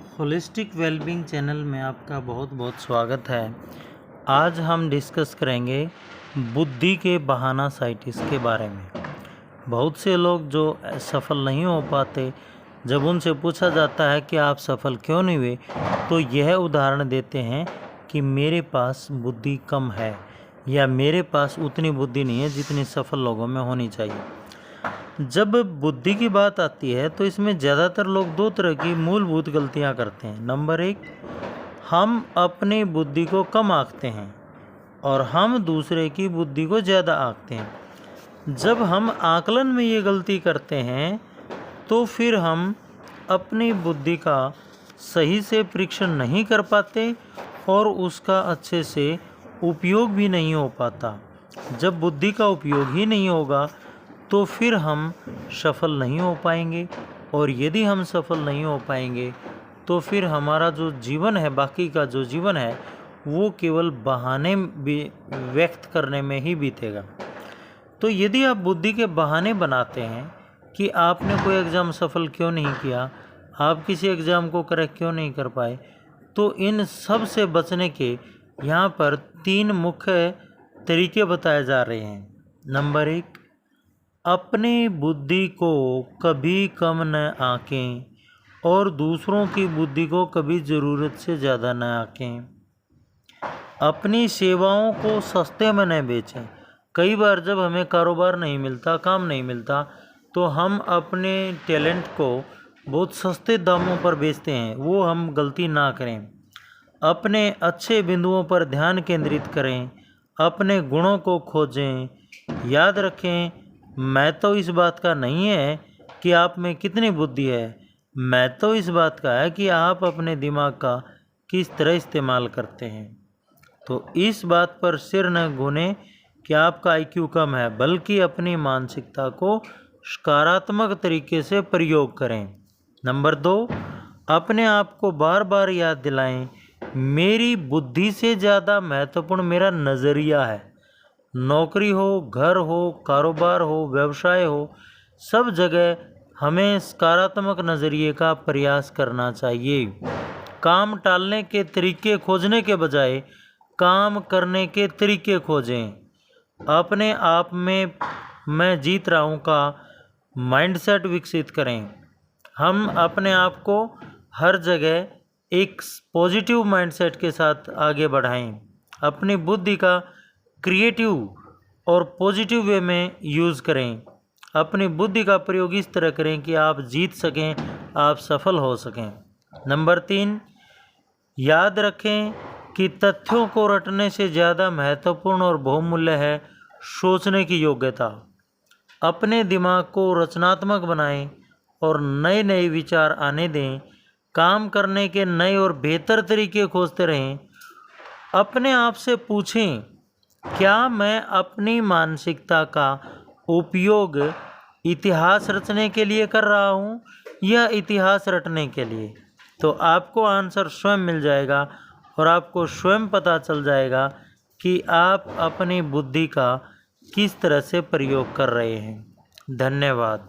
Holistic wellbeing channel में आपका बहुत बहुत स्वागत है। आज हम डिस्कस करेंगे बुद्धि के बहाना साइटिस के बारे में। बहुत से लोग जो सफल नहीं हो पाते, जब उनसे पूछा जाता है कि आप सफल क्यों नहीं हुए, तो यह उदाहरण देते हैं कि मेरे पास बुद्धि कम है या मेरे पास उतनी बुद्धि नहीं है जितनी सफल लोगों में होनी चाहिए। जब बुद्धि की बात आती है तो इसमें ज़्यादातर लोग दो तरह की मूलभूत गलतियां करते हैं। नंबर एक, हम अपनी बुद्धि को कम आंकते हैं और हम दूसरे की बुद्धि को ज़्यादा आंकते हैं। जब हम आकलन में ये गलती करते हैं तो फिर हम अपनी बुद्धि का सही से परीक्षण नहीं कर पाते और उसका अच्छे से उपयोग भी नहीं हो पाता। जब बुद्धि का उपयोग ही नहीं होगा तो फिर हम सफल नहीं हो पाएंगे, और यदि हम सफल नहीं हो पाएंगे तो फिर हमारा जो जीवन है, बाकी का जो जीवन है, वो केवल बहाने व्यक्त करने में ही बीतेगा। तो यदि आप बुद्धि के बहाने बनाते हैं कि आपने कोई एग्ज़ाम सफल क्यों नहीं किया, आप किसी एग्ज़ाम को करेक्ट क्यों नहीं कर पाए, तो इन सब से बचने के यहाँ पर 3 मुख्य तरीके बताए जा रहे हैं। नंबर 1, अपनी बुद्धि को कभी कम न आंकें और दूसरों की बुद्धि को कभी ज़रूरत से ज़्यादा न आंकें। अपनी सेवाओं को सस्ते में न बेचें। कई बार जब हमें कारोबार नहीं मिलता, काम नहीं मिलता, तो हम अपने टैलेंट को बहुत सस्ते दामों पर बेचते हैं। वो हम गलती ना करें। अपने अच्छे बिंदुओं पर ध्यान केंद्रित करें, अपने गुणों को खोजें। याद रखें, मैं तो इस बात का नहीं है कि आप में कितनी बुद्धि है, मैं तो इस बात का है कि आप अपने दिमाग का किस तरह इस्तेमाल करते हैं। तो इस बात पर सिर न गूनें कि आपका आईक्यू कम है, बल्कि अपनी मानसिकता को सकारात्मक तरीके से प्रयोग करें। नंबर 2, अपने आप को बार बार याद दिलाएं, मेरी बुद्धि से ज़्यादा महत्वपूर्ण मेरा नज़रिया है। नौकरी हो, घर हो, कारोबार हो, व्यवसाय हो, सब जगह हमें सकारात्मक नज़रिए का प्रयास करना चाहिए। काम टालने के तरीके खोजने के बजाय काम करने के तरीके खोजें। अपने आप में मैं जीत रहा हूँ का माइंडसेट विकसित करें। हम अपने आप को हर जगह एक पॉजिटिव माइंडसेट के साथ आगे बढ़ाएं। अपनी बुद्धि का क्रिएटिव और पॉजिटिव वे में यूज़ करें। अपनी बुद्धि का प्रयोग इस तरह करें कि आप जीत सकें, आप सफल हो सकें। नंबर 3, याद रखें कि तथ्यों को रटने से ज़्यादा महत्वपूर्ण और बहुमूल्य है सोचने की योग्यता। अपने दिमाग को रचनात्मक बनाएं और नए नए विचार आने दें। काम करने के नए और बेहतर तरीके खोजते रहें। अपने आप से पूछें, क्या मैं अपनी मानसिकता का उपयोग इतिहास रचने के लिए कर रहा हूँ या इतिहास रटने के लिए? तो आपको आंसर स्वयं मिल जाएगा और आपको स्वयं पता चल जाएगा कि आप अपनी बुद्धि का किस तरह से प्रयोग कर रहे हैं। धन्यवाद।